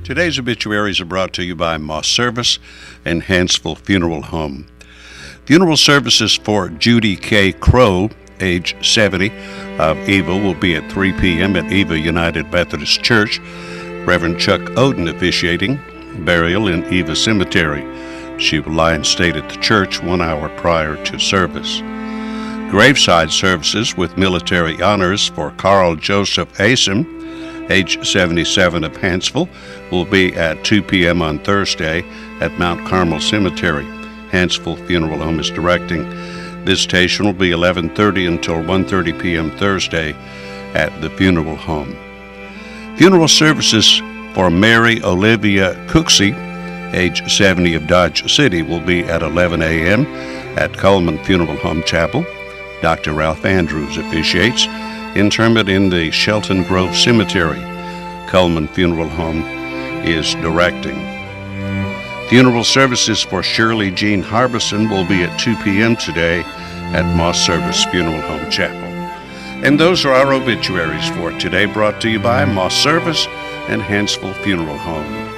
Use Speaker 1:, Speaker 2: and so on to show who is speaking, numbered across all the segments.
Speaker 1: Today's obituaries are brought to you by Moss Service and Hansville Funeral Home. Funeral services for Judy K. Crow, age 70, of Eva, will be at 3 p.m. at Eva United Methodist Church. Reverend Chuck Oden officiating. Burial in Eva Cemetery. She will lie in state at the church 1 hour prior to service. Graveside services with military honors for Carl Joseph Asen, age 77, of Hansville, will be at 2 p.m. on Thursday at Mount Carmel Cemetery. Hansville Funeral Home is directing. Visitation will be 11:30 until 1:30 p.m. Thursday at the funeral home. Funeral services for Mary Olivia Cooksey, age 70, of Dodge City, will be at 11 a.m. at Coleman Funeral Home Chapel. Dr. Ralph Andrews officiates. Interment in the Shelton Grove Cemetery. Coleman Funeral Home is directing. Funeral services for Shirley Jean Harbison will be at 2 p.m. today at Moss Service Funeral Home Chapel. And those are our obituaries for today, brought to you by Moss Service and Hansville Funeral Home.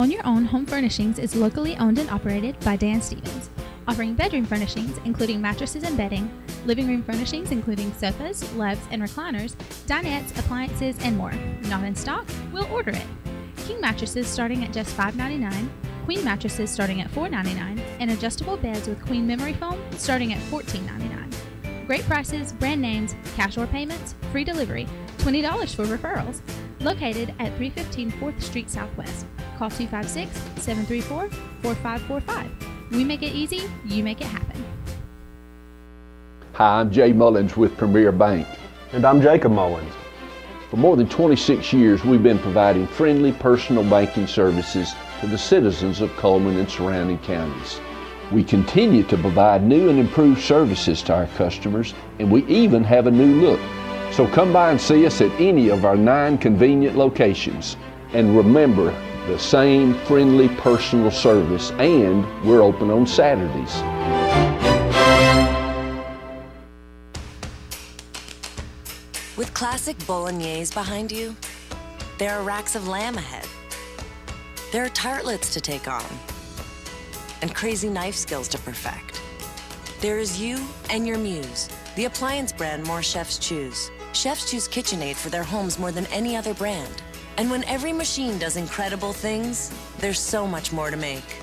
Speaker 2: On Your Own Home Furnishings is locally owned and operated by Dan Stevens, offering bedroom furnishings including mattresses and bedding, living room furnishings including sofas, lugs, and recliners, dinettes, appliances, and more. Not in stock? We'll order it. King mattresses starting at just $5.99, queen mattresses starting at $4.99, and adjustable beds with queen memory foam starting at $14.99. Great prices, brand names, cash or payments, free delivery, $20 for referrals. Located at 315 4th Street Southwest. Call 256-734-4545. We make it easy, you make it happen.
Speaker 3: Hi, I'm Jay Mullins with Premier Bank.
Speaker 4: And I'm Jacob Mullins.
Speaker 3: For more than 26 years, we've been providing friendly personal banking services to the citizens of Coleman and surrounding counties. We continue to provide new and improved services to our customers, and we even have a new look. So come by and see us at any of our 9 convenient locations. And remember, the same friendly personal service, and we're open on Saturdays.
Speaker 5: With classic bolognese behind you, there are racks of lamb ahead. There are tartlets to take on, and crazy knife skills to perfect. There is you and your muse, the appliance brand more chefs choose. Chefs choose KitchenAid for their homes more than any other brand. And when every machine does incredible things, there's so much more to make.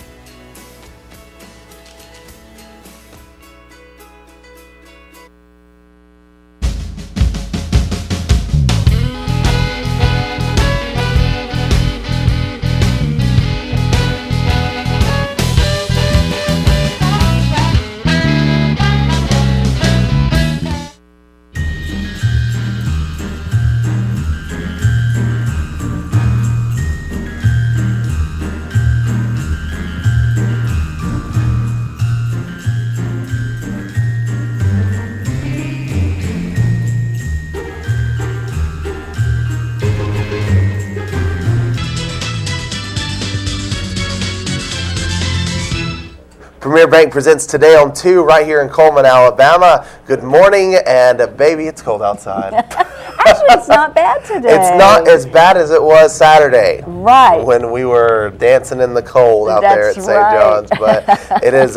Speaker 6: Premier Bank presents Today on 2 right here in Coleman, Alabama. Good morning, and baby, it's cold outside.
Speaker 7: Actually, it's not bad today.
Speaker 6: It's not as bad as it was Saturday.
Speaker 7: Right.
Speaker 6: When we were dancing in the cold out there at
Speaker 7: That's
Speaker 6: St.
Speaker 7: right.
Speaker 6: John's. But it is,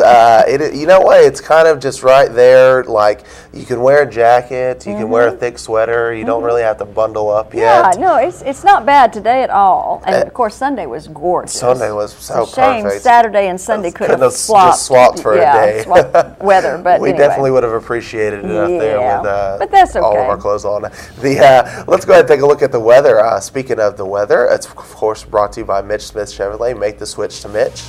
Speaker 6: you know what? It's kind of just right there. Like, you can wear a jacket, you can wear a thick sweater. You don't really have to bundle up
Speaker 7: Yeah,
Speaker 6: yet.
Speaker 7: no, it's not bad today at all. And of course, Sunday was gorgeous.
Speaker 6: Sunday was so
Speaker 7: Shame
Speaker 6: perfect.
Speaker 7: Saturday and Sunday could have
Speaker 6: just
Speaker 7: swapped
Speaker 6: for a day.
Speaker 7: Swapped weather, but
Speaker 6: we
Speaker 7: anyway.
Speaker 6: definitely would have appreciated it out there
Speaker 7: Yeah,
Speaker 6: with
Speaker 7: but that's
Speaker 6: all of
Speaker 7: okay.
Speaker 6: our clothes on. Let's go ahead and take a look at the weather. Speaking of the weather, it's of course brought to you by Mitch Smith Chevrolet. Make the switch to Mitch.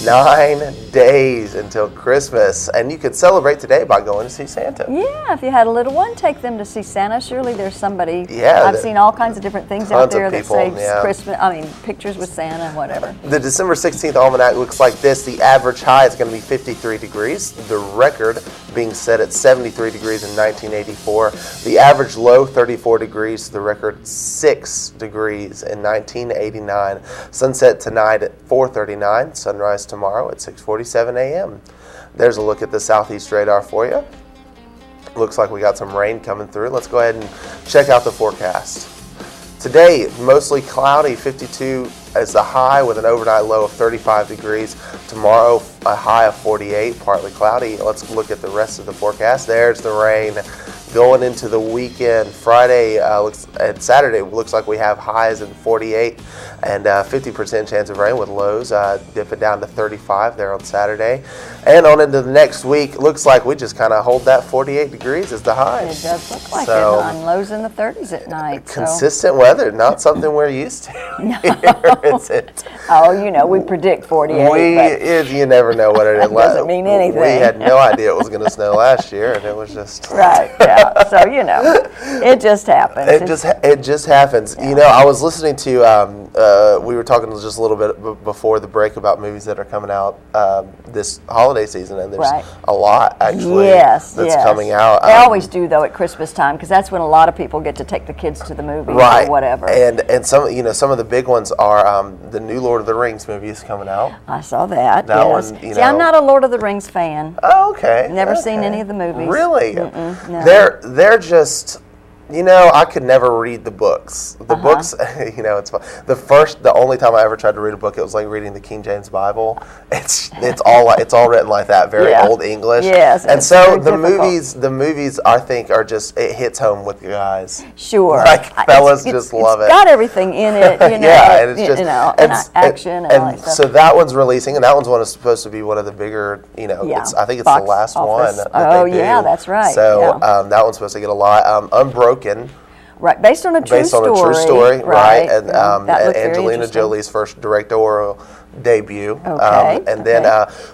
Speaker 6: 9 days until Christmas, and you can celebrate today by going to see Santa.
Speaker 7: Yeah, if you had a little one, take them to see Santa. Surely there's somebody.
Speaker 6: Yeah,
Speaker 7: I've seen all kinds of different things out
Speaker 6: tons of
Speaker 7: there that
Speaker 6: people,
Speaker 7: say
Speaker 6: yeah.
Speaker 7: Christmas. Pictures with Santa and whatever.
Speaker 6: The December 16th almanac looks like this. The average high is going to be 53 degrees. The record being set at 73 degrees in 1984. The average low, 34 degrees. The record, 6 degrees in 1989. Sunset tonight at 4:39. Sunrise tomorrow at 6:47 a.m. There's a look at the southeast radar for you. Looks like we got some rain coming through. Let's go ahead and check out the forecast. Today, mostly cloudy, 52 as the high with an overnight low of 35 degrees. Tomorrow, a high of 48, partly cloudy. Let's look at the rest of the forecast. There's the rain going into the weekend. Friday and Saturday looks like we have highs in 48 and 50% chance of rain with lows dipping down to 35 there on Saturday. And on into the next week, looks like we just kind of hold that 48 degrees as the high.
Speaker 7: It does look like
Speaker 6: So,
Speaker 7: it on lows in the 30s at night.
Speaker 6: Consistent weather, not something we're used to. Here, is it?
Speaker 7: Oh, we predict 48.
Speaker 6: You never know what it is.
Speaker 7: Doesn't mean anything.
Speaker 6: We had no idea it was going to snow last year, and it was just
Speaker 7: Right, yeah. So, it just happens.
Speaker 6: It just happens.
Speaker 7: Yeah.
Speaker 6: I was listening to, we were talking just a little bit before the break about movies that are coming out this holiday season, and there's a lot actually that's coming out.
Speaker 7: They always do, though, at Christmas time, because that's when a lot of people get to take the kids to the movies or whatever.
Speaker 6: And some of the big ones are the new Lord of the Rings movie is coming out.
Speaker 7: I saw that.
Speaker 6: That
Speaker 7: yes.
Speaker 6: one,
Speaker 7: See, I'm not a Lord of the Rings fan.
Speaker 6: Oh, okay.
Speaker 7: Never seen any of the movies.
Speaker 6: Really?
Speaker 7: No.
Speaker 6: They're just, I could never read the books. The books, it's fun. The only time I ever tried to read a book, it was like reading the King James Bible. It's all written like that, very old English.
Speaker 7: Yes.
Speaker 6: And so the movies I think are just, it hits home with you guys.
Speaker 7: Sure.
Speaker 6: Like fellas just love it.
Speaker 7: It's got everything in it,
Speaker 6: yeah, and it's just
Speaker 7: and action and all that stuff.
Speaker 6: So that one's releasing, and that one's supposed to be one of the bigger, I think it's
Speaker 7: box
Speaker 6: the last
Speaker 7: office.
Speaker 6: one.
Speaker 7: Oh, yeah, that's right.
Speaker 6: So that one's supposed to get a lot. Unbroken.
Speaker 7: Right, based on a true
Speaker 6: story, right? And
Speaker 7: and
Speaker 6: Angelina Jolie's first directorial debut.
Speaker 7: Okay.
Speaker 6: And then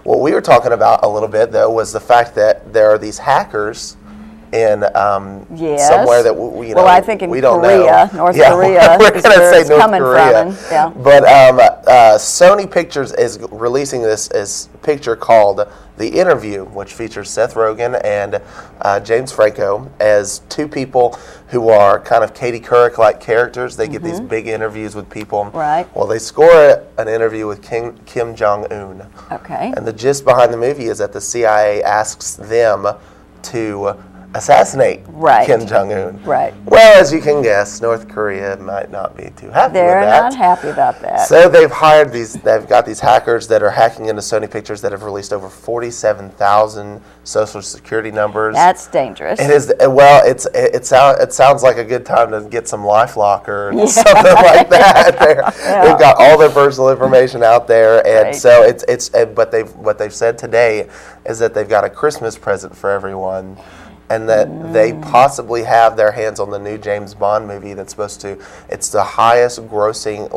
Speaker 6: what we were talking about a little bit though was the fact that there are these hackers in somewhere that
Speaker 7: well, I think in
Speaker 6: we don't
Speaker 7: Korea,
Speaker 6: know.
Speaker 7: North Korea
Speaker 6: we're
Speaker 7: is
Speaker 6: gonna
Speaker 7: where
Speaker 6: say
Speaker 7: it's
Speaker 6: North
Speaker 7: coming
Speaker 6: Korea.
Speaker 7: from. Yeah.
Speaker 6: But Sony Pictures is releasing this picture called The Interview, which features Seth Rogen and James Franco as two people who are kind of Katie Couric-like characters. They get these big interviews with people.
Speaker 7: Right.
Speaker 6: Well, they score an interview with Kim Jong-un.
Speaker 7: Okay.
Speaker 6: And the gist behind the movie is that the CIA asks them to assassinate Kim Jong-un.
Speaker 7: Right.
Speaker 6: Well, as you can guess, North Korea might not be too happy
Speaker 7: They're
Speaker 6: with that.
Speaker 7: not happy about that.
Speaker 6: So they've got these hackers that are hacking into Sony Pictures that have released over 47,000 social security numbers.
Speaker 7: That's dangerous.
Speaker 6: It is. Well, it sounds like a good time to get some LifeLock or something like that. They've got all their personal information out there, and so but what they've said today is that they've got a Christmas present for everyone. And that they possibly have their hands on the new James Bond movie it's the highest grossing,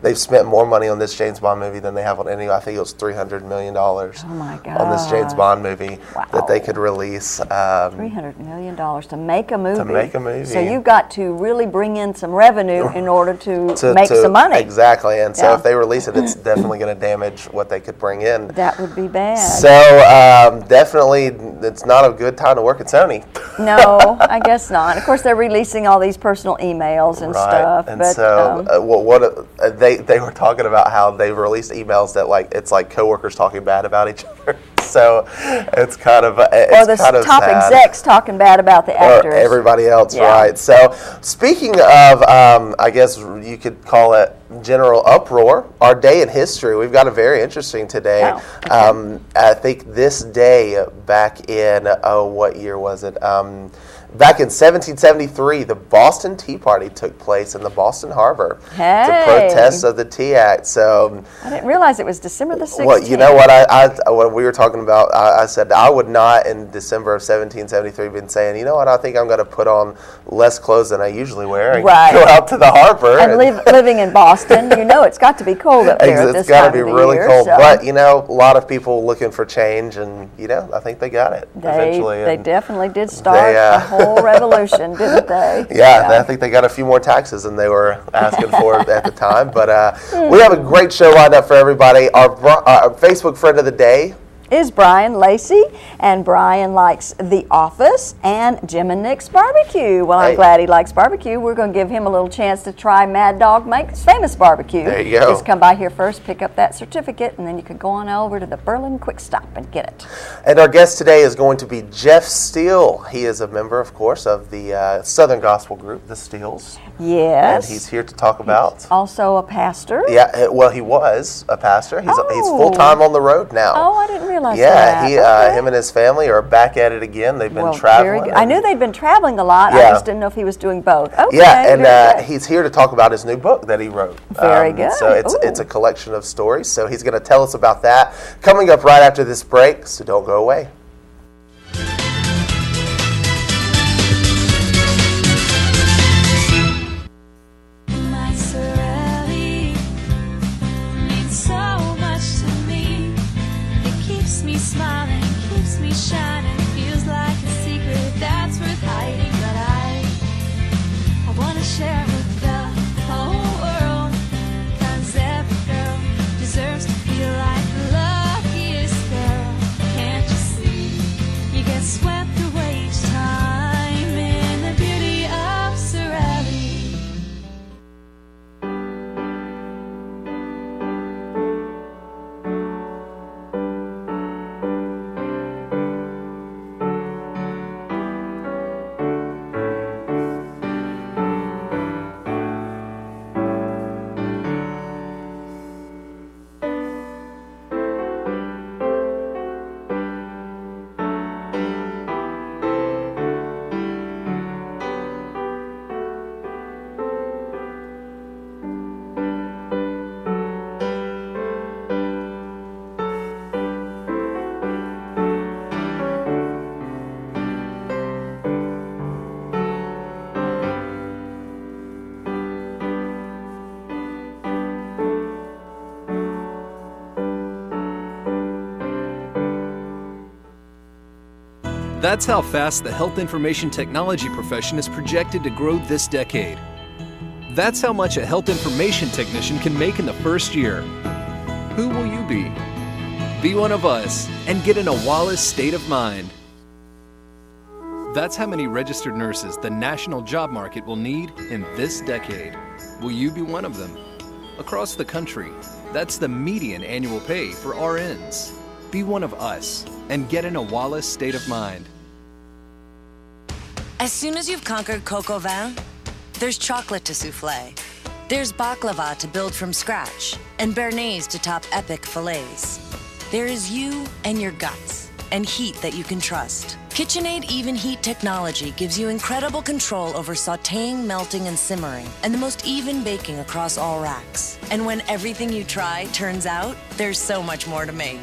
Speaker 6: they've spent more money on this James Bond movie than they have on any, I think it was $300 million on this James Bond movie that they could release.
Speaker 7: $300 million to make a movie.
Speaker 6: To make a movie.
Speaker 7: So you've got to really bring in some revenue in order to make some money.
Speaker 6: Exactly, and so if they release it, it's definitely going to damage what they could bring in.
Speaker 7: That would be bad.
Speaker 6: So definitely, it's not a good time to work at Sony.
Speaker 7: No, I guess not. Of course, they're releasing all these personal emails and stuff.
Speaker 6: And
Speaker 7: but,
Speaker 6: so, they were talking about how they've released emails that it's like coworkers talking bad about each other. So it's kind of
Speaker 7: Or the
Speaker 6: kind of
Speaker 7: top
Speaker 6: sad.
Speaker 7: execs talking bad about the actors.
Speaker 6: Everybody else,
Speaker 7: Yeah.
Speaker 6: right? So speaking of, I guess you could call it general uproar, our day in history. We've got a very interesting today.
Speaker 7: Oh, okay.
Speaker 6: I think this day back in, what year was it? Back in 1773, the Boston Tea Party took place in the Boston Harbor to
Speaker 7: Hey.
Speaker 6: protest of the Tea Act. So,
Speaker 7: I didn't realize it was December the 16th.
Speaker 6: well, you know what? When we were talking about, I said I would not in December of 1773 been saying, you know what? I think I'm going to put on less clothes than I usually wear and
Speaker 7: Right.
Speaker 6: go out to the harbor.
Speaker 7: And living in Boston, you know it's got to be cold up there at this
Speaker 6: It's got to
Speaker 7: time
Speaker 6: be
Speaker 7: of the
Speaker 6: really
Speaker 7: year,
Speaker 6: cold.
Speaker 7: so
Speaker 6: But, you know, a lot of people looking for change, and, you know, I think they got it eventually.
Speaker 7: They
Speaker 6: and
Speaker 7: definitely did start
Speaker 6: they,
Speaker 7: a whole revolution, didn't they?
Speaker 6: Yeah, I think they got a few more taxes than they were asking for at the time. But we have a great show lined up for everybody. Our Facebook friend of the day
Speaker 7: Is Brian Lacey, and Brian likes The Office and Jim and Nick's Barbecue. Well, I'm
Speaker 6: Hey.
Speaker 7: glad he likes barbecue. We're going to give him a little chance to try Mad Dog Makes Famous Barbecue.
Speaker 6: There you go.
Speaker 7: Just come by here first, pick up that certificate, and then you can go on over to the Berlin Quick Stop and get it.
Speaker 6: And our guest today is going to be Jeff Steele. He is a member, of course, of the Southern Gospel group, the Steeles.
Speaker 7: Yes.
Speaker 6: And he's here to talk about.
Speaker 7: Also a pastor.
Speaker 6: Yeah, well, he was a pastor. He's
Speaker 7: Oh.
Speaker 6: full-time on the road now.
Speaker 7: Oh, I didn't realize
Speaker 6: Yeah,
Speaker 7: that. Okay.
Speaker 6: him and his family are back at it again. They've been
Speaker 7: Well,
Speaker 6: traveling.
Speaker 7: very good. I knew they'd been traveling a lot.
Speaker 6: Yeah.
Speaker 7: I just didn't know if he was doing both. Okay,
Speaker 6: Yeah, and
Speaker 7: very good.
Speaker 6: he's here to talk about his new book that he wrote.
Speaker 7: Very good.
Speaker 6: So it's
Speaker 7: Ooh.
Speaker 6: a collection of stories. So he's going to tell us about that coming up right after this break. So don't go away.
Speaker 8: My Sorelli means so much to me. It keeps me smiling, keeps me shining, feels like a secret that's worth hiding. But I want to share with the whole world, 'cause every girl deserves to feel like the luckiest girl. Can't you see? You get swept away each time in the beauty of Sorelli.
Speaker 9: That's how fast the health information technology profession is projected to grow this decade. That's how much a health information technician can make in the first year. Who will you be? Be one of us and get in a Wallace state of mind. That's how many registered nurses the national job market will need in this decade. Will you be one of them? Across the country, that's the median annual pay for RNs. Be one of us and get in a Wallace state of mind.
Speaker 5: As soon as you've conquered coq au vin, there's chocolate to souffle. There's baklava to build from scratch, and béarnaise to top epic fillets. There is you and your guts, and heat that you can trust. KitchenAid Even Heat technology gives you incredible control over sautéing, melting, and simmering, and the most even baking across all racks. And when everything you try turns out, there's so much more to make.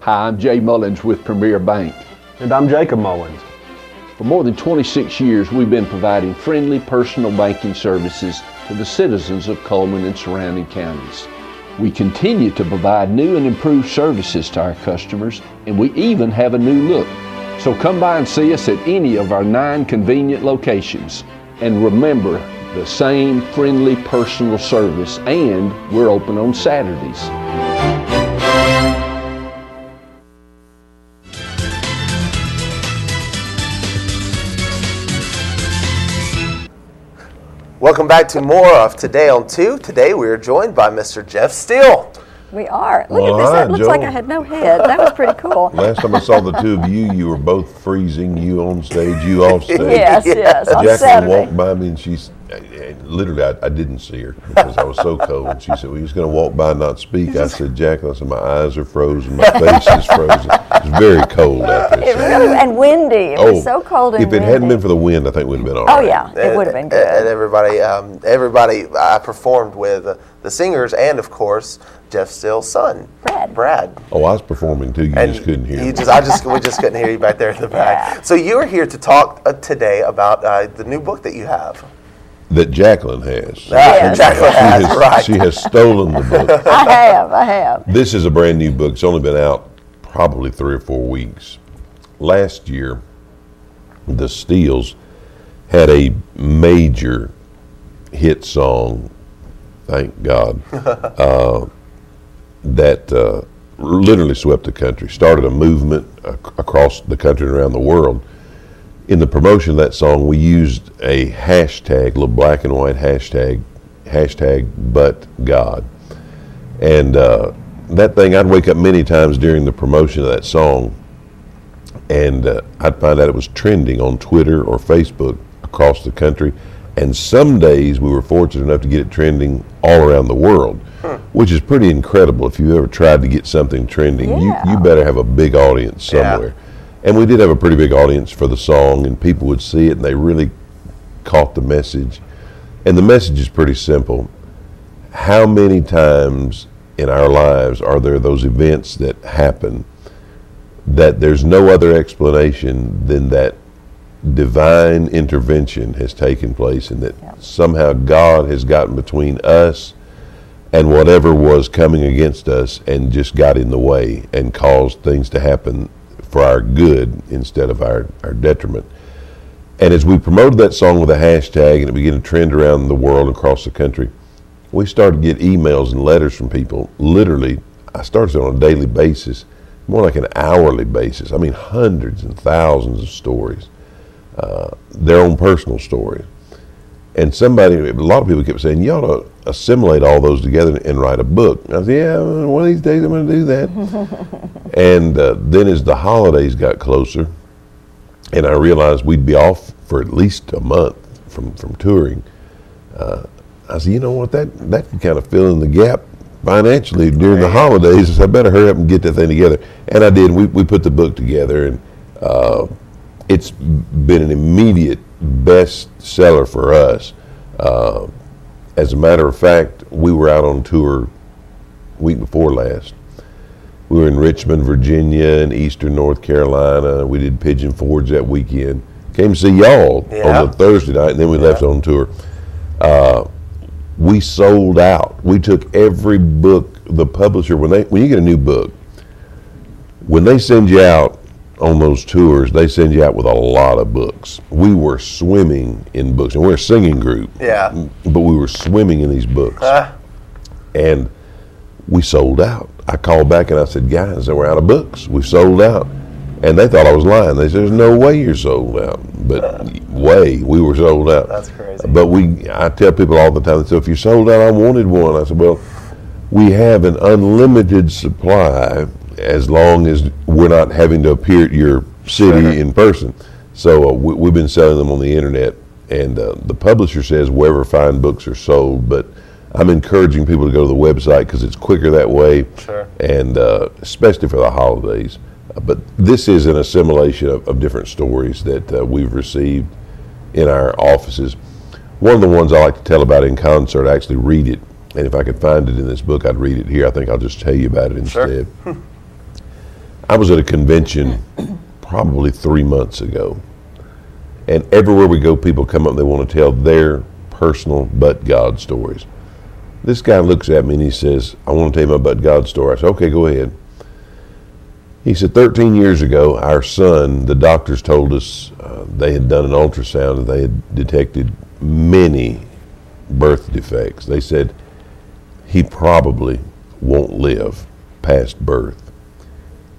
Speaker 3: Hi, I'm Jay Mullins with Premier Bank.
Speaker 4: And I'm Jacob Mullins.
Speaker 3: For more than 26 years, we've been providing friendly personal banking services to the citizens of Coleman and surrounding counties. We continue to provide new and improved services to our customers, and we even have a new look. So come by and see us at any of our 9 convenient locations. And remember, the same friendly personal service, and we're open on Saturdays.
Speaker 6: Welcome back to more of Today on 2. Today we are joined by Mr. Jeff Steele.
Speaker 7: We are. Look at this. That looks like I had no head. That was pretty cool.
Speaker 10: Last time I saw the two of you, you were both freezing. You on stage, you off stage.
Speaker 7: Yes. On
Speaker 10: Jacqueline
Speaker 7: Saturday.
Speaker 10: walked by me, and she's literally, I didn't see her because I was so cold. And she said, "Well, you're just going to walk by and not speak." I said, "Jacqueline," I said, "my eyes are frozen, my face is frozen." It was very cold out there.
Speaker 7: It really, and windy. It was so cold and
Speaker 10: if it
Speaker 7: windy.
Speaker 10: hadn't been for the wind, I think we'd have been all right.
Speaker 7: Oh yeah, it would have been good.
Speaker 6: And everybody I performed with the singers and of course Jeff Steele's son, Brad.
Speaker 10: Oh, I was performing too. You just couldn't hear me.
Speaker 6: We just couldn't hear you back there in the back.
Speaker 7: Yeah.
Speaker 6: So you're here to talk today about the new book that you have.
Speaker 10: That Jacqueline has.
Speaker 7: Yes.
Speaker 6: Jacqueline has, right.
Speaker 10: She has stolen the book.
Speaker 7: I have.
Speaker 10: This is a brand new book. It's only been out probably 3 or 4 weeks. Last year, the Steeles had a major hit song, thank God, that literally swept the country, started a movement across the country and around the world. In the promotion of that song, we used a hashtag, a little black and white hashtag but God. And that thing, I'd wake up many times during the promotion of that song, and I'd find out it was trending on Twitter or Facebook across the country. And some days we were fortunate enough to get it trending all around the world, which is pretty incredible. If you ever tried to get something trending, you better have a big audience somewhere. And we did have a pretty big audience for the song, and people would see it and they really caught the message. And the message is pretty simple. How many times in our lives are there those events that happen that there's no other explanation than that divine intervention has taken place, and that somehow God has gotten between us and whatever was coming against us and just got in the way and caused things to happen for our good instead of our detriment. And as we promoted that song with a hashtag and it began to trend around the world, across the country, we started to get emails and letters from people. Literally, I started on a daily basis, more like an hourly basis. I mean, hundreds and thousands of stories, their own personal stories. And a lot of people kept saying, you ought to assimilate all those together and write a book. And I said, yeah, one of these days I'm going to do that. And then as the holidays got closer, and I realized we'd be off for at least a month from touring, I said, you know what, that can kind of fill in the gap financially during the holidays. So I better hurry up and get that thing together. And I did. We put the book together, and it's been an immediate bestseller for us. As a matter of fact, we were out on tour week before last. We were in Richmond, Virginia, and Eastern North Carolina. We did Pigeon Forge that weekend. Came to see y'all on the Thursday night, and then we left on tour. We sold out. We took every book, the publisher, when you get a new book, when they send you out on those tours, they send you out with a lot of books. We were swimming in books, and we're a singing group. But we were swimming in these books. And we sold out. I called back and I said, guys, we're out of books. We sold out. And they thought I was lying. They said, there's no way you're sold out. But we were sold out.
Speaker 6: That's crazy.
Speaker 10: But I tell people all the time, so if you're sold out, I wanted one. I said, well, we have an unlimited supply as long as we're not having to appear at your city in person. So we've been selling them on the internet, and the publisher says wherever fine books are sold, but I'm encouraging people to go to the website because it's quicker that way, and especially for the holidays. But this is an assimilation of different stories that we've received in our offices. One of the ones I like to tell about in concert, I actually read it, and if I could find it in this book, I'd read it here. I think I'll just tell you about it instead. I was at a convention probably 3 months ago, and everywhere we go, people come up and they want to tell their personal but God stories. This guy looks at me and he says, I want to tell you my but God story. I said, okay, go ahead. He said, 13 years ago, our son, the doctors told us they had done an ultrasound and they had detected many birth defects. They said he probably won't live past birth.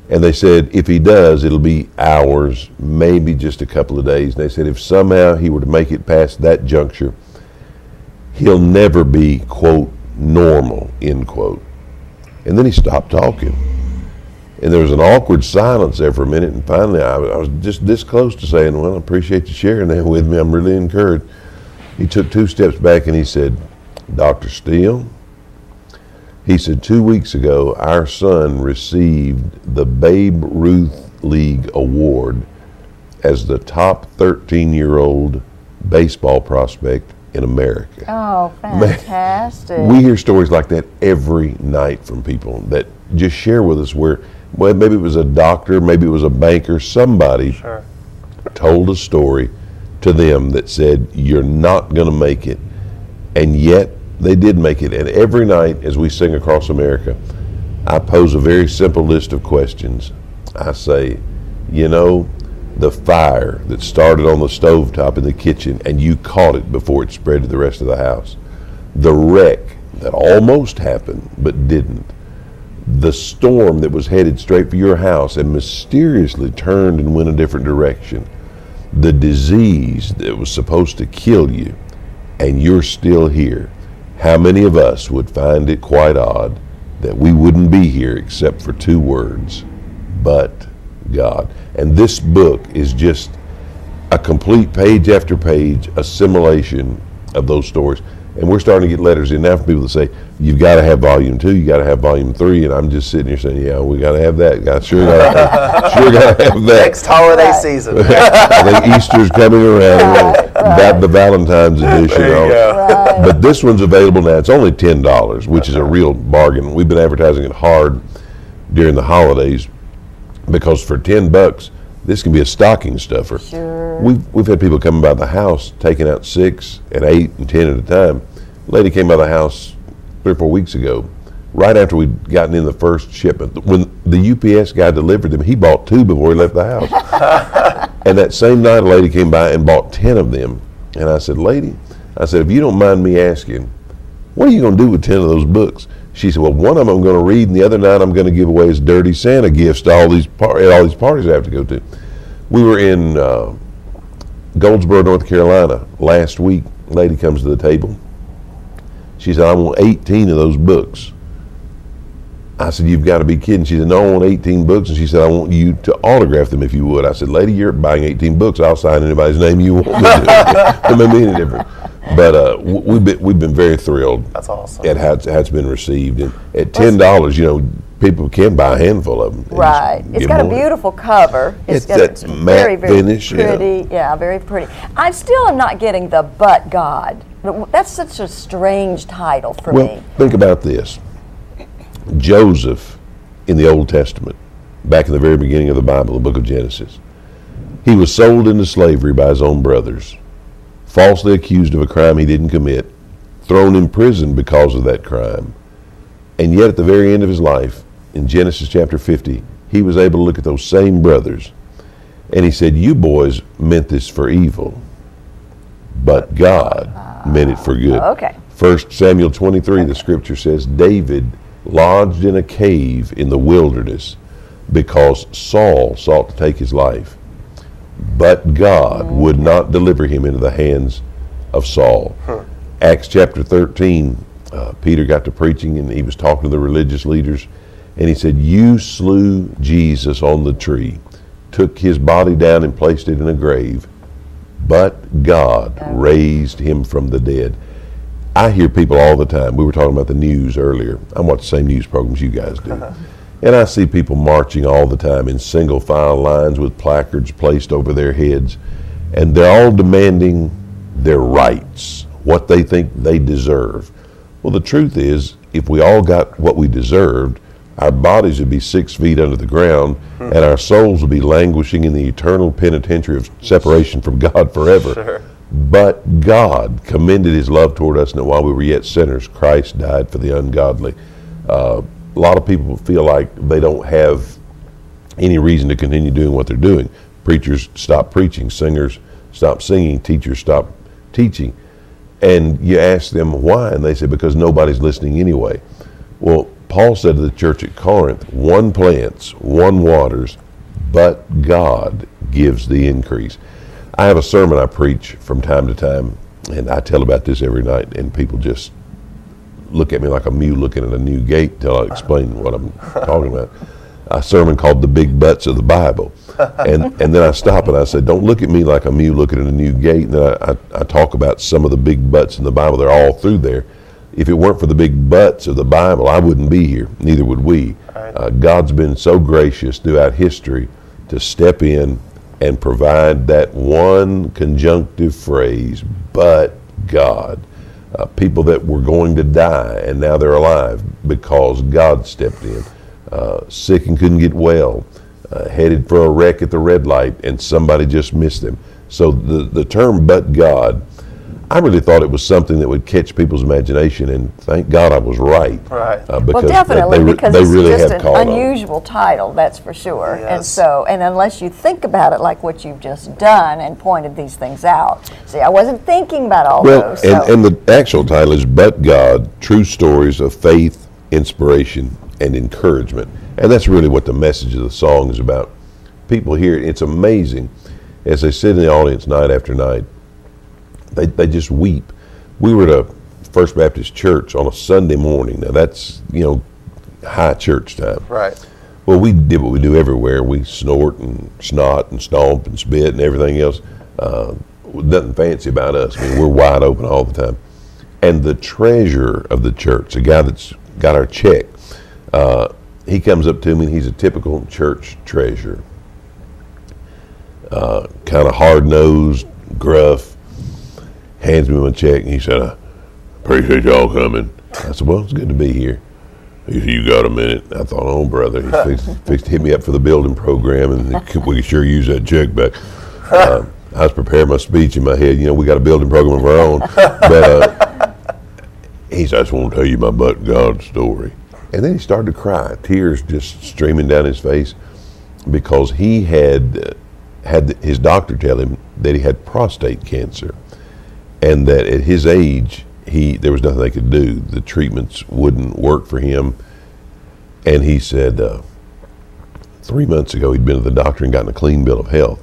Speaker 10: And they said if he does, it'll be hours, maybe just a couple of days. And they said if somehow he were to make it past that juncture, He'll never be, quote, normal, end quote. And then he stopped talking. And there was an awkward silence there for a minute, and finally I was just this close to saying, well, I appreciate you sharing that with me. I'm really encouraged. He took 2 steps back and he said, Dr. Steele, he said, 2 weeks ago, our son received the Babe Ruth League Award as the top 13-year-old baseball prospect in America.
Speaker 7: Oh, fantastic.
Speaker 10: Man, we hear stories like that every night from people that just share with us where, well, maybe it was a doctor, maybe it was a banker, somebody told a story to them that said, you're not going to make it, and yet they did make it. And every night as we sing Across America, I pose a very simple list of questions. I say, you know, the fire that started on the stovetop in the kitchen and you caught it before it spread to the rest of the house, the wreck that almost happened but didn't, the storm that was headed straight for your house and mysteriously turned and went a different direction, the disease that was supposed to kill you, and you're still here. How many of us would find it quite odd that we wouldn't be here except for 2 words, but God? And this book is just a complete page after page assimilation of those stories. And we're starting to get letters in now from people that say, you've got to have volume 2, you got to have volume 3, and I'm just sitting here saying, yeah, we got to have that. Sure got to have that.
Speaker 6: Next holiday season.
Speaker 10: I think Easter's coming around. That the Valentine's edition.
Speaker 6: There you go.
Speaker 10: But this one's available now. It's only $10, which is a real bargain. We've been advertising it hard during the holidays because for $10, this can be a stocking stuffer.
Speaker 7: Sure.
Speaker 10: We've had people coming by the house taking out 6 and 8 and 10 at a time. A lady came by the house 3 or 4 weeks ago, right after we'd gotten in the first shipment. When the UPS guy delivered them, he bought 2 before he left the house. And that same night, a lady came by and bought 10 of them. And I said, lady, I said, if you don't mind me asking, what are you going to do with 10 of those books? She said, well, one of them I'm going to read, and the other 9 I'm going to give away as dirty Santa gifts to all these parties I have to go to. We were in Goldsboro, North Carolina last week. A lady comes to the table. She said, I want 18 of those books. I said, you've got to be kidding. She said, no, I want 18 books. And she said, I want you to autograph them if you would. I said, lady, you're buying 18 books. I'll sign anybody's name you want. It may be any different. But we've been very thrilled.
Speaker 6: That's awesome.
Speaker 10: At how it's been received. And at $10, you know, people can buy a handful of them.
Speaker 7: Right. It's got a beautiful cover.
Speaker 10: It's matte finish.
Speaker 7: Pretty. Yeah, very pretty. I still am not getting the But God. That's such a strange title for me.
Speaker 10: Well, think about this. Joseph in the Old Testament, back in the very beginning of the Bible, the book of Genesis, he was sold into slavery by his own brothers, falsely accused of a crime he didn't commit, thrown in prison because of that crime. And yet at the very end of his life, in Genesis chapter 50, he was able to look at those same brothers and he said, you boys meant this for evil, but God meant it for good.
Speaker 7: Okay.
Speaker 10: 1 Samuel 23, the scripture says, David lodged in a cave in the wilderness because Saul sought to take his life. But God would not deliver him into the hands of Saul. Acts chapter 13, Peter got to preaching and he was talking to the religious leaders and he said, you slew Jesus on the tree, took his body down and placed it in a grave, but God raised him from the dead. I hear people all the time. We were talking about the news earlier. I watch the same news programs you guys do. And I see people marching all the time in single file lines with placards placed over their heads. And they're all demanding their rights, what they think they deserve. Well, the truth is, if we all got what we deserved, our bodies would be 6 feet under the ground and our souls would be languishing in the eternal penitentiary of separation from God forever.
Speaker 6: Sure.
Speaker 10: But God commended his love toward us, and that while we were yet sinners, Christ died for the ungodly. A lot of people feel like they don't have any reason to continue doing what they're doing. Preachers stop preaching, singers stop singing, teachers stop teaching. And you ask them why, and they say because nobody's listening anyway. Well, Paul said to the church at Corinth, one plants, one waters, but God gives the increase. I have a sermon I preach from time to time And I tell about this every night, and people just look at me like a mule looking at a new gate until I explain what I'm talking about. A sermon called The Big Butts of the Bible. And then I stop and I say, don't look at me like a mule looking at a new gate. And then I talk about some of the big butts in the Bible. They're all through there. If it weren't for the big butts of the Bible, I wouldn't be here. Neither would we. God's been so gracious throughout history to step in and provide that one conjunctive phrase, but God. People that were going to die and now they're alive because God stepped in. Sick and couldn't get well, headed for a wreck at the red light and somebody just missed them. So the term "but God," I really thought it was something that would catch people's imagination, and thank God I was right.
Speaker 6: Right.
Speaker 10: Because
Speaker 7: well, definitely, because
Speaker 10: they
Speaker 7: it's
Speaker 10: really
Speaker 7: just
Speaker 10: have
Speaker 7: an unusual title, that's for sure.
Speaker 6: Yes.
Speaker 7: And unless you think about it like what you've just done and pointed these things out. See, I wasn't thinking about all those. So.
Speaker 10: And the actual title is "But God: True Stories of Faith, Inspiration, and Encouragement." And that's really what the message of the song is about. People hear it. It's amazing as they sit in the audience night after night. They just weep. We were at a First Baptist church on a Sunday morning. Now that's, high church time.
Speaker 6: Right.
Speaker 10: Well, we did what we do everywhere. We snort and snot and stomp and spit and everything else. Nothing fancy about us. I mean, we're wide open all the time. And the treasurer of the church, the guy that's got our check, he comes up to me and he's a typical church treasurer. Kind of hard-nosed, gruff, hands me my check, and he said, "I appreciate y'all coming." I said, "Well, it's good to be here." He said, "You got a minute?" I thought, "Oh, brother, he fixed to hit me up for the building program, and we could sure use that check back." I was preparing my speech in my head. We got a building program of our own. But he said, "I just want to tell you my but God story." And then he started to cry, tears just streaming down his face, because he had his doctor tell him that he had prostate cancer. And that at his age, there was nothing they could do. The treatments wouldn't work for him. And he said 3 months ago he'd been to the doctor and gotten a clean bill of health.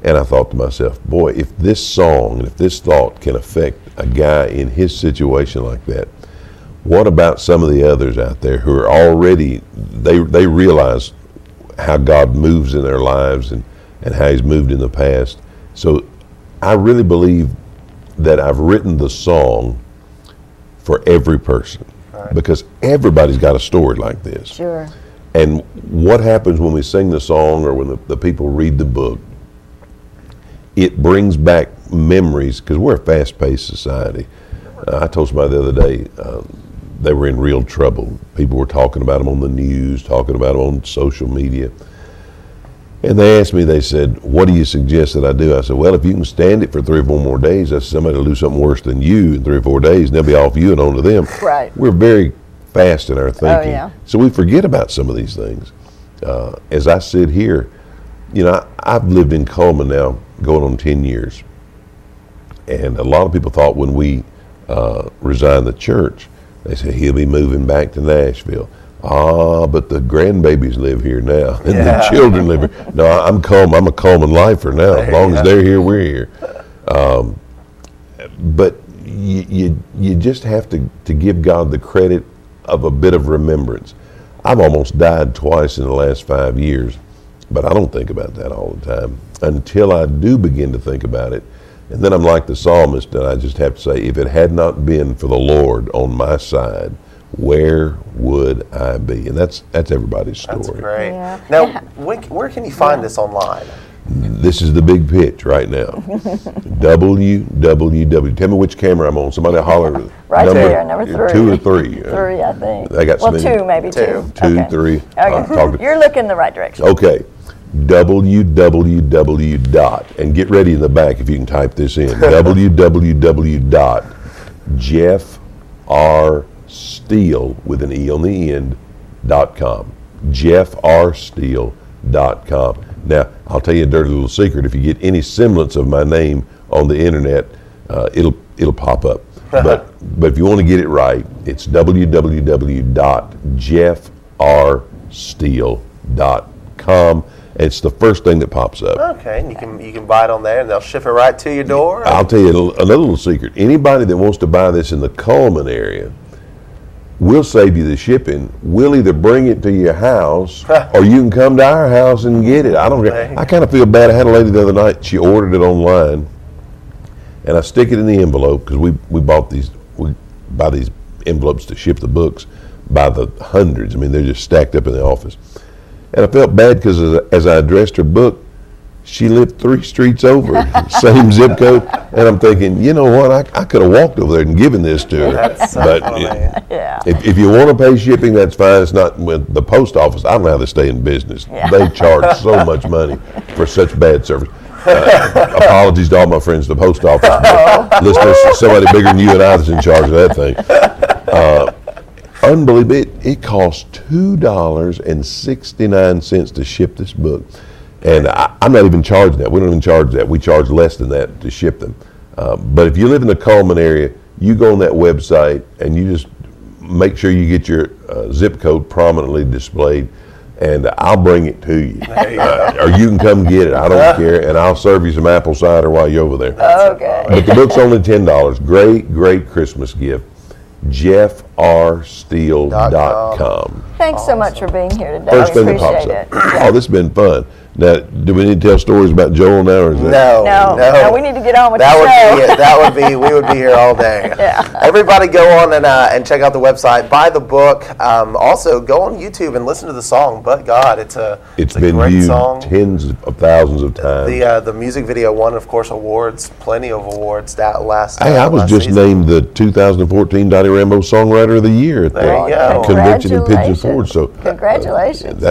Speaker 10: And I thought to myself, boy, if this song and if this thought can affect a guy in his situation like that, what about some of the others out there who are already, they realize how God moves in their lives and how he's moved in the past. So I really believe that I've written the song for every person, because everybody's got a story like this.
Speaker 7: Sure.
Speaker 10: And what happens when we sing the song or when the people read the book, it brings back memories, because we're a fast-paced society. I told somebody the other day, they were in real trouble. People were talking about them on the news, talking about them on social media. And they asked me, they said, "What do you suggest that I do?" I said, "Well, if you can stand it for 3 or 4 more days, that's somebody will do something worse than you in 3 or 4 days, and they'll be off you and on to them."
Speaker 7: Right.
Speaker 10: We're very fast in our thinking.
Speaker 7: Oh, yeah.
Speaker 10: So we forget about some of these things. As I sit here, I've lived in Coleman now going on 10 years. And a lot of people thought when we resigned the church, they said, "He'll be moving back to Nashville." But the grandbabies live here now, and the children live here. No, I'm a Coleman lifer now. As long as they're here, we're here. But you just have to give God the credit of a bit of remembrance. I've almost died twice in the last 5 years, but I don't think about that all the time until I do begin to think about it. And then I'm like the psalmist, and I just have to say, if it had not been for the Lord on my side, where would I be? And that's everybody's story.
Speaker 6: That's great.
Speaker 7: Yeah.
Speaker 6: Now, where can you find this online?
Speaker 10: This is the big pitch right now. www. Tell me which camera I'm on. Somebody holler.
Speaker 7: Right there, number 3.
Speaker 10: 2 or 3?
Speaker 7: 3, I think.
Speaker 10: They got
Speaker 7: well,
Speaker 10: some
Speaker 7: 2, maybe 2.
Speaker 10: 2,
Speaker 7: Okay.
Speaker 10: 3.
Speaker 7: Okay. You're looking the right direction.
Speaker 10: Okay. www. And get ready in the back if you can type this in. www.jeffrsteele with an E on the end .com. jeffrsteele.com. Now, I'll tell you a dirty little secret. If you get any semblance of my name on the internet, it'll pop up. But if you want to get it right, it's www.jeffrsteele.com. It's the first thing that pops up.
Speaker 6: Okay, and you can buy it on there, and they'll ship it right to your door.
Speaker 10: I'll tell you another little secret. Anybody that wants to buy this in the Coleman area, we'll save you the shipping. We'll either bring it to your house, or you can come to our house and get it. I don't care. I kind of feel bad. I had a lady the other night. She ordered it online, and I stick it in the envelope because we buy these envelopes to ship the books by the hundreds. I mean, they're just stacked up in the office. And I felt bad because as I addressed her book, she lived 3 streets over, same zip code. And I'm thinking, you know what? I could have walked over there and given this to her.
Speaker 6: That's so
Speaker 10: but
Speaker 6: funny.
Speaker 10: if you want to pay shipping, that's fine. It's not with the post office. I don't know how they stay in business. They charge so much money for such bad service. Apologies to all my friends at the post office. Listeners, somebody bigger than you and I is in charge of that thing. Unbelievable. It costs $2.69 to ship this book. And I'm not even charging that. We don't even charge that. We charge less than that to ship them. But if you live in the Coleman area, you go on that website and you just make sure you get your zip code prominently displayed, and I'll bring it to you. Or you can come get it. I don't care. And I'll serve you some apple cider while you're over there.
Speaker 7: Okay.
Speaker 10: But the book's only $10. Great, great Christmas gift. JeffRSteele.com.
Speaker 7: Thanks so much for being here today.
Speaker 10: First thing that
Speaker 7: Appreciate
Speaker 10: pops up.
Speaker 7: it.
Speaker 10: Oh, this has been fun. Now, do we need to tell stories about Joel now, or is that?
Speaker 6: No.
Speaker 7: No, we need to get on with the show.
Speaker 6: We would be here all day.
Speaker 7: Yeah.
Speaker 6: Everybody go on and check out the website, buy the book. Also, go on YouTube and listen to the song, But God. It's a
Speaker 10: been
Speaker 6: great
Speaker 10: viewed
Speaker 6: song.
Speaker 10: tens of thousands of times.
Speaker 6: The music video won, of course, awards, plenty of awards that last
Speaker 10: Hey, I was
Speaker 6: last
Speaker 10: just
Speaker 6: season.
Speaker 10: named the 2014 Dottie Rambo Songwriter of the Year at
Speaker 6: There you go.
Speaker 10: the convention in Pigeon Forge. So
Speaker 7: Congratulations.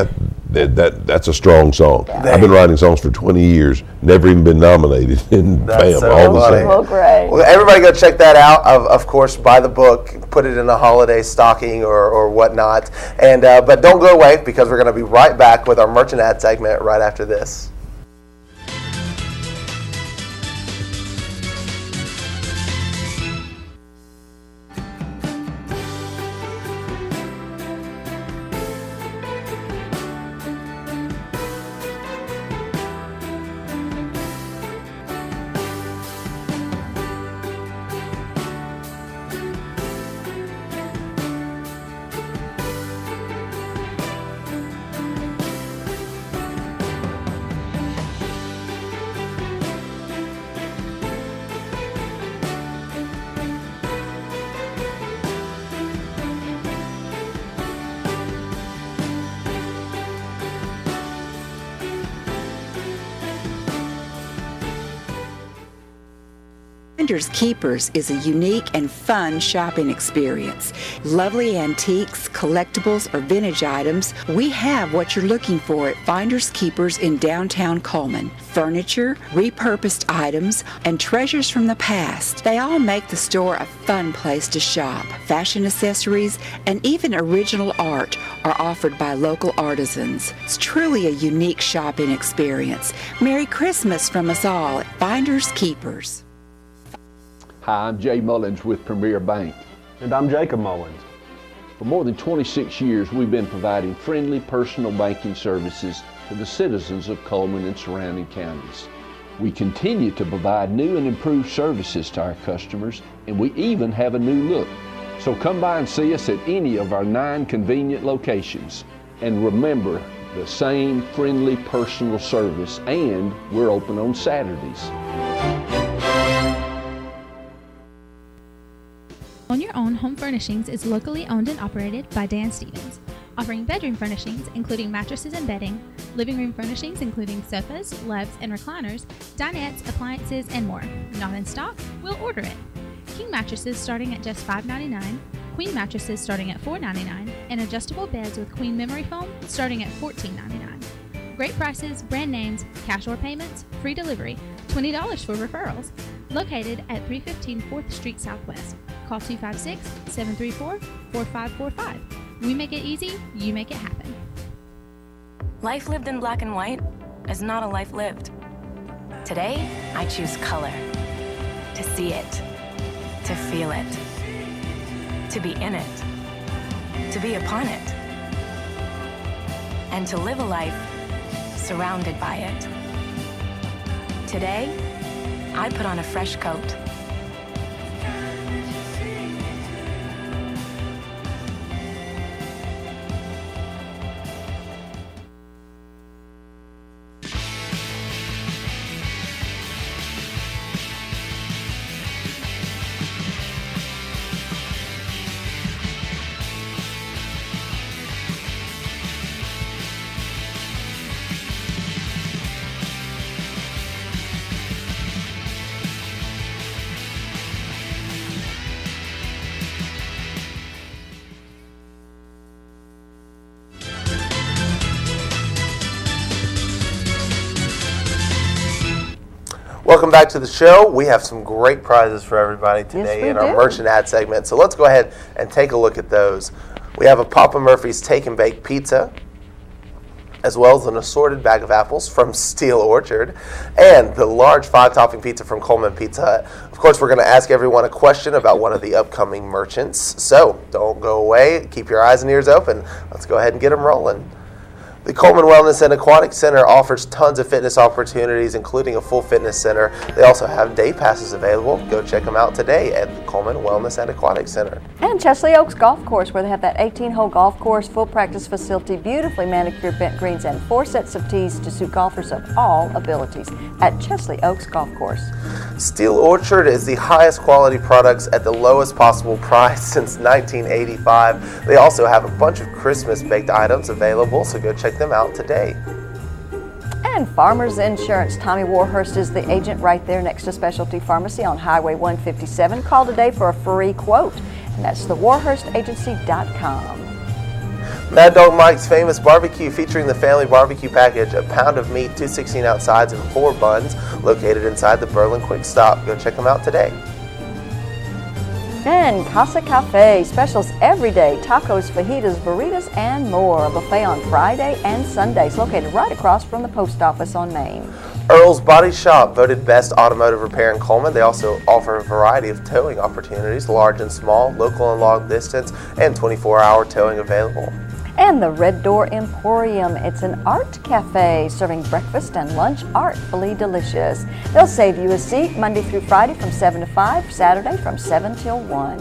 Speaker 10: That's a strong song. I've been writing songs for 20 years, never even been nominated, and
Speaker 6: That's
Speaker 10: bam,
Speaker 6: so
Speaker 10: all of a
Speaker 6: funny.
Speaker 10: sudden.
Speaker 7: Well, great.
Speaker 6: Well, everybody go check that out. Of course, buy the book, put it in a holiday stocking or whatnot. And but don't go away, because we're going to be right back with our merchant ad segment right after this.
Speaker 11: Finders Keepers is a unique and fun shopping experience. Lovely antiques, collectibles, or vintage items, we have what you're looking for at Finders Keepers in downtown Coleman. Furniture, repurposed items, and treasures from the past. They all make the store a fun place to shop. Fashion accessories and even original art are offered by local artisans. It's truly a unique shopping experience. Merry Christmas from us all at Finders Keepers.
Speaker 3: Hi, I'm Jay Mullins with Premier Bank.
Speaker 4: And I'm Jacob Mullins.
Speaker 3: For more than 26 years, we've been providing friendly personal banking services to the citizens of Coleman and surrounding counties. We continue to provide new and improved services to our customers, and we even have a new look. So come by and see us at any of our 9 convenient locations. And remember, the same friendly personal service, and we're open on Saturdays.
Speaker 2: On Your Own Home Furnishings is locally owned and operated by Dan Stevens, offering bedroom furnishings including mattresses and bedding, living room furnishings including sofas, loves, and recliners, dinettes, appliances, and more. Not in stock? We'll order it. King mattresses starting at just $5.99, queen mattresses starting at $4.99, and adjustable beds with queen memory foam starting at $14.99. Great prices, brand names, cash or payments, free delivery, $20 for referrals. Located at 315 4th Street Southwest. Call 256-734-4545. We make it easy, you make it happen.
Speaker 12: Life lived in black and white is not a life lived. Today, I choose color. To see it. To feel it. To be in it. To be upon it. And to live a life surrounded by it. Today, I put on a fresh coat.
Speaker 6: Welcome back to the show. We have some great prizes for everybody today
Speaker 7: Yes,
Speaker 6: in
Speaker 7: we
Speaker 6: our
Speaker 7: do.
Speaker 6: merchant ad segment. So let's go ahead and take a look at those. We have a Papa Murphy's Take and Bake Pizza, as well as an assorted bag of apples from Steele Orchard, and the large 5-topping pizza from Coleman Pizza Hut. Of course, we're going to ask everyone a question about one of the upcoming merchants. So don't go away. Keep your eyes and ears open. Let's go ahead and get them rolling. The Coleman Wellness and Aquatic Center offers tons of fitness opportunities, including a full fitness center. They also have day passes available. Go check them out today at the Coleman Wellness and Aquatic Center.
Speaker 7: And Chesley Oaks Golf Course, where they have that 18-hole golf course, full practice facility, beautifully manicured bent greens, and 4 sets of tees to suit golfers of all abilities at Chesley Oaks Golf Course.
Speaker 6: Steele Orchard is the highest quality products at the lowest possible price since 1985. They also have a bunch of Christmas baked items available, so go check them out today.
Speaker 7: And Farmers Insurance. Tommy Warhurst is the agent right there next to Specialty Pharmacy on Highway 157. Call today for a free quote, and that's the warhurstagency.com.
Speaker 6: Mad Dog Mike's Famous Barbecue, featuring the family barbecue package, a pound of meat, 2 16-ounce sides, and 4 buns, located inside the Berlin Quick Stop. Go check them out today.
Speaker 7: And Casa Cafe, specials every day, tacos, fajitas, burritos, and more. A buffet on Friday and Sundays, located right across from the post office on Main.
Speaker 6: Earl's Body Shop, voted best automotive repair in Coleman. They also offer a variety of towing opportunities, large and small, local and long distance, and 24-hour towing available.
Speaker 7: And the Red Door Emporium, it's an art cafe serving breakfast and lunch artfully delicious. They'll save you a seat Monday through Friday from 7 to 5, Saturday from 7 till 1.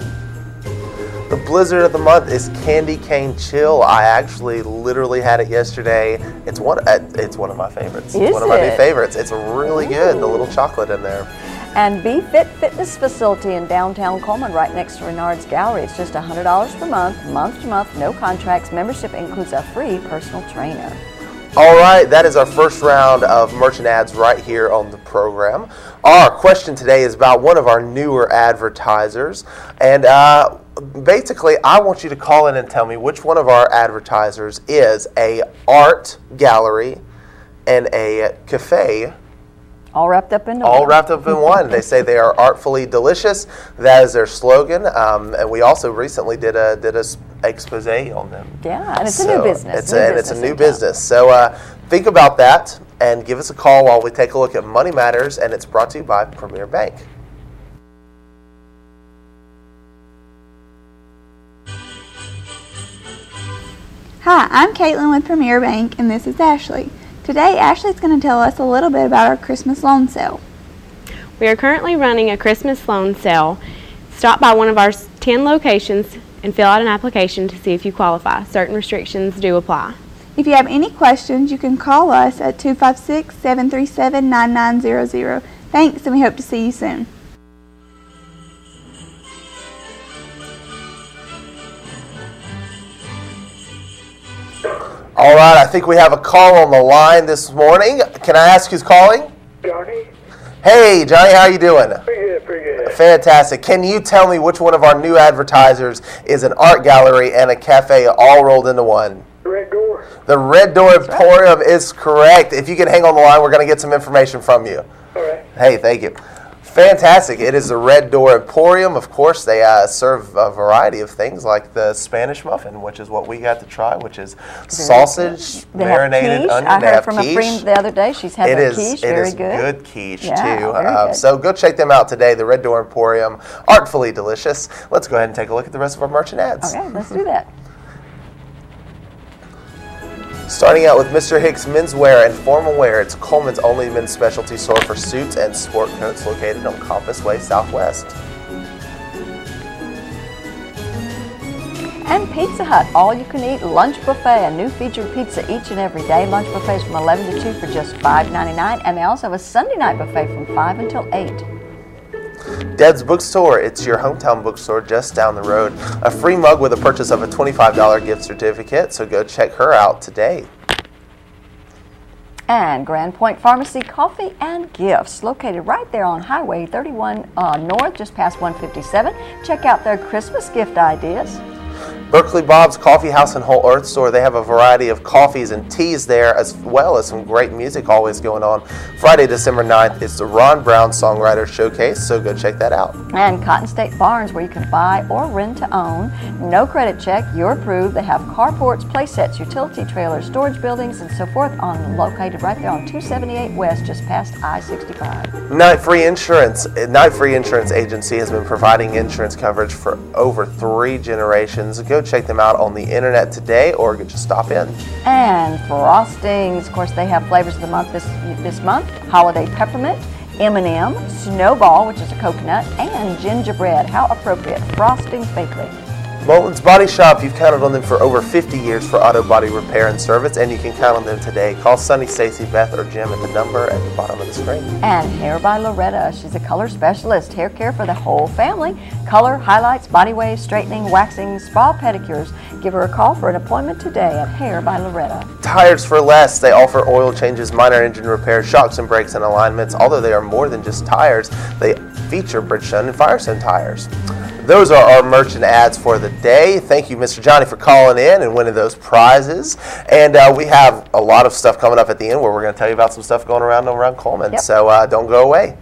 Speaker 6: The blizzard of the month is Candy Cane Chill. I actually literally had it yesterday. It's one of my favorites. It's one of my new favorites. It's really good, the little chocolate in there.
Speaker 7: And Be Fit Fitness Facility in downtown Coleman, right next to Renard's Gallery. It's just $100 per month to month, no contracts. Membership includes a free personal trainer.
Speaker 6: All right, that is our first round of merchant ads right here on the program. Our question today is about one of our newer advertisers. And basically, I want you to call in and tell me which one of our advertisers is a art gallery and a cafe.
Speaker 7: All wrapped up in
Speaker 6: one. They say they are artfully delicious. That is their slogan. And we also recently did a expose on them.
Speaker 7: Yeah, and it's a new business.
Speaker 6: It's a new business. So think about that and give us a call while we take a look at Money Matters, and it's brought to you by Premier Bank.
Speaker 13: Hi, I'm Caitlin with Premier Bank, and this is Ashley. Today, Ashley's going to tell us a little bit about our Christmas loan sale.
Speaker 14: We are currently running a Christmas loan sale. Stop by one of our 10 locations and fill out an application to see if you qualify. Certain restrictions do apply.
Speaker 13: If you have any questions, you can call us at 256-737-9900. Thanks, and we hope to see you soon.
Speaker 6: All right, I think we have a call on the line this morning. Can I ask who's calling?
Speaker 15: Johnny.
Speaker 6: Hey, Johnny, how you doing?
Speaker 15: Pretty good.
Speaker 6: Fantastic. Can you tell me which one of our new advertisers is an art gallery and a cafe all rolled into one?
Speaker 15: The Red Door.
Speaker 6: The Red Door Emporium is correct. If you can hang on the line, we're going to get some information from you.
Speaker 15: All right.
Speaker 6: Hey, thank you. Fantastic. It is the Red Door Emporium. Of course, they serve a variety of things like the Spanish muffin, which is what we got to try, which is sausage, marinated onion.
Speaker 7: I heard from a friend the other day. She's had that quiche. Very good.
Speaker 6: It is good quiche,
Speaker 7: Yeah,
Speaker 6: too.
Speaker 7: very good.
Speaker 6: So go check them out today, the Red Door Emporium. Artfully delicious. Let's go ahead and take a look at the rest of our merchant ads.
Speaker 7: Okay, let's do that.
Speaker 6: Starting out with Mr. Hicks Menswear and Formal Wear, it's Coleman's only men's specialty store for suits and sport coats located on Compass Way Southwest.
Speaker 7: And Pizza Hut, all-you-can-eat lunch buffet, a new featured pizza each and every day. Lunch buffets from 11 to 2 for just $5.99, and they also have a Sunday night buffet from 5 until 8.
Speaker 6: Deb's Bookstore, it's your hometown bookstore just down the road. A free mug with a purchase of a $25 gift certificate, so go check her out today.
Speaker 7: And Grand Point Pharmacy Coffee and Gifts, located right there on Highway 31 North, just past 157. Check out their Christmas gift ideas.
Speaker 6: Berkeley Bob's Coffee House and Whole Earth Store, they have a variety of coffees and teas there, as well as some great music always going on. Friday, December 9th, it's the Ron Brown Songwriter Showcase, so go check that out.
Speaker 7: And Cotton State Barns, where you can buy or rent to own. No credit check, you're approved. They have carports, play sets, utility trailers, storage buildings, and so forth, located right there on 278 West, just past I-65.
Speaker 6: Night Free Insurance Agency has been providing insurance coverage for over 3 generations. Go check them out on the internet today, or just stop in.
Speaker 7: And Frostings, of course, they have flavors of the month this month: Holiday Peppermint, M&M, Snowball, which is a coconut, and Gingerbread. How appropriate! Frostings Bakery.
Speaker 6: Moulton's Body Shop, you've counted on them for over 50 years for auto body repair and service, and you can count on them today. Call Sunny, Stacy, Beth, or Jim at the number at the bottom of the screen.
Speaker 7: And Hair by Loretta, she's a color specialist. Hair care for the whole family. Color, highlights, body waves, straightening, waxing, spa, pedicures. Give her a call for an appointment today at Hair by Loretta.
Speaker 6: Tires for Less, they offer oil changes, minor engine repairs, shocks and brakes and alignments. Although they are more than just tires, they feature Bridgestone and Firestone tires. Those are our merchant ads for the day. Thank you, Mr. Johnny, for calling in and winning those prizes. And we have a lot of stuff coming up at the end where we're going to tell you about some stuff going around Coleman. Yep. So don't go away.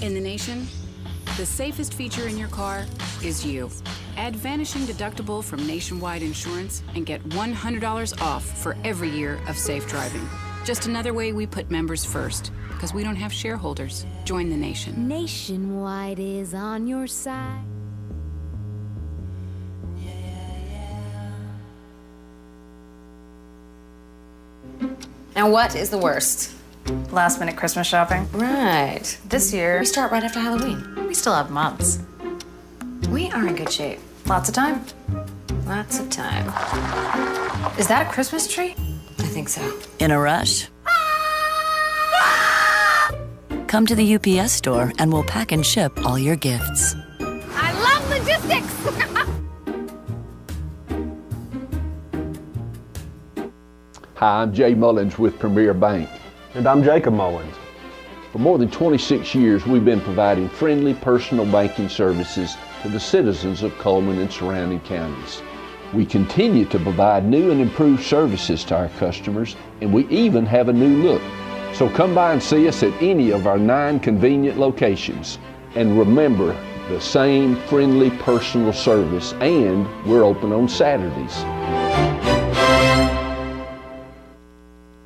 Speaker 15: In the nation, the safest feature in your car is you. Add Vanishing Deductible from Nationwide Insurance and get $100 off for every year of safe driving. Just another way we put members first, because we don't have shareholders. Join the nation.
Speaker 8: Nationwide is on your side.
Speaker 16: Now, what is the worst?
Speaker 17: Last minute Christmas shopping.
Speaker 16: Right. This year, we start right after Halloween.
Speaker 17: We still have months.
Speaker 16: We are in good shape.
Speaker 17: Lots of time.
Speaker 16: Lots of time.
Speaker 17: Is that a Christmas tree?
Speaker 16: I think so.
Speaker 5: In a rush? Come to the UPS store and we'll pack and ship all your gifts.
Speaker 8: I love logistics!
Speaker 3: Hi, I'm Jay Mullins with Premier Bank.
Speaker 4: And I'm Jacob Mullins.
Speaker 3: For more than 26 years, we've been providing friendly personal banking services to the citizens of Coleman and surrounding counties. We continue to provide new and improved services to our customers, and we even have a new look. So come by and see us at any of our 9 convenient locations. And remember, the same friendly personal service, and we're open on Saturdays.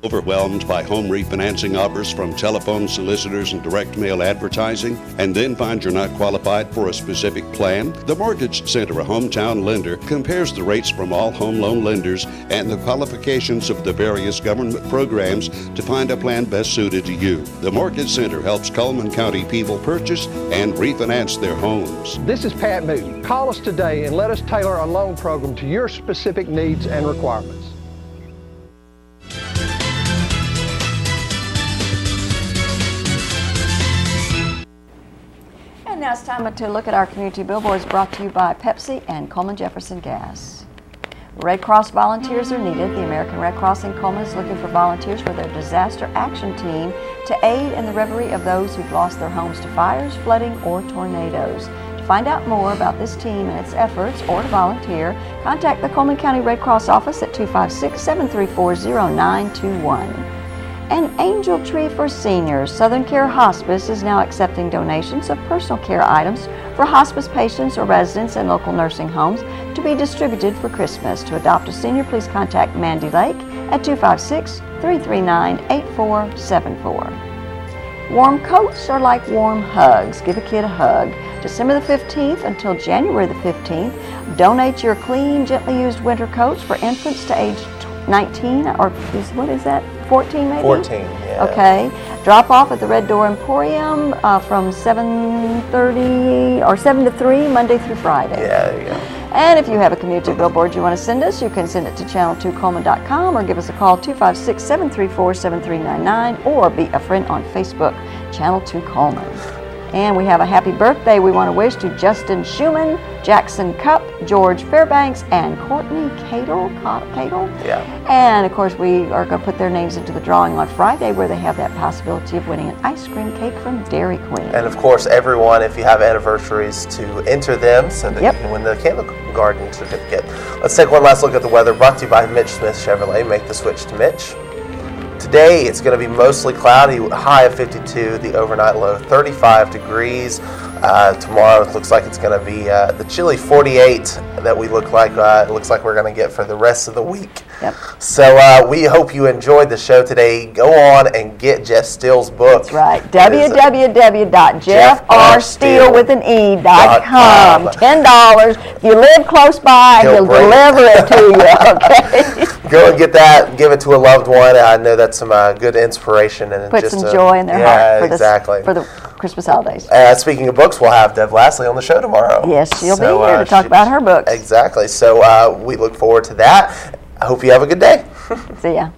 Speaker 1: Overwhelmed by home refinancing offers from telephone solicitors and direct mail advertising, and then find you're not qualified for a specific plan? The Mortgage Center, a hometown lender, compares the rates from all home loan lenders and the qualifications of the various government programs to find a plan best suited to you. The Mortgage Center helps Coleman County people purchase and refinance their homes.
Speaker 18: This is Pat Newton. Call us today and let us tailor a loan program to your specific needs and requirements.
Speaker 7: Now it's time to look at our community billboards brought to you by Pepsi and Coleman Jefferson Gas. Red Cross volunteers are needed. The American Red Cross in Coleman is looking for volunteers for their disaster action team to aid in the recovery of those who've lost their homes to fires, flooding, or tornadoes. To find out more about this team and its efforts or to volunteer, contact the Coleman County Red Cross office at 256-734-0921. An Angel Tree for Seniors. Southern Care Hospice is now accepting donations of personal care items for hospice patients or residents in local nursing homes to be distributed for Christmas. To adopt a senior, please contact Mandy Lake at 256-339-8474. Warm coats are like warm hugs. Give a kid a hug. December the 15th until January the 15th, donate your clean, gently used winter coats for infants to age 19, or what is that, 14 maybe?
Speaker 6: 14, yeah.
Speaker 7: Okay. Drop off at the Red Door Emporium from 7:30 or 7 to 3, Monday through Friday.
Speaker 6: Yeah, there you go.
Speaker 7: And if you have a community billboard you want to send us, you can send it to channel2coleman.com or give us a call 256-734-7399 or be a friend on Facebook, Channel 2 Coleman. And we have a happy birthday we want to wish to Justin Schumann, Jackson Cup, George Fairbanks, and Courtney Cadle.
Speaker 6: Yeah.
Speaker 7: And of course, we are going to put their names into the drawing on Friday, where they have that possibility of winning an ice cream cake from Dairy Queen.
Speaker 6: And of course, everyone, if you have anniversaries, to enter them so that you can win the Candle Garden certificate. Let's take one last look at the weather, brought to you by Mitch Smith Chevrolet. Make the switch to Mitch. Today, it's going to be mostly cloudy, high of 52, the overnight low 35 degrees. Tomorrow, it looks like it's going to be the chilly 48 that it looks like we're going to get for the rest of the week.
Speaker 7: Yep.
Speaker 6: So we hope you enjoyed the show today. Go on and get Jeff Steele's book.
Speaker 7: That's right. www.jeffrsteele.com. $10. If you live close by, he'll deliver it to you. Okay.
Speaker 6: Go and get that. Give it to a loved one. I know that's some good inspiration and
Speaker 7: put some joy in their heart for the Christmas holidays.
Speaker 6: Speaking of books, we'll have Deb Lastly on the show tomorrow.
Speaker 7: Yes, she'll be here to talk about her books.
Speaker 6: Exactly. So we look forward to that. I hope you have a good day.
Speaker 7: See ya.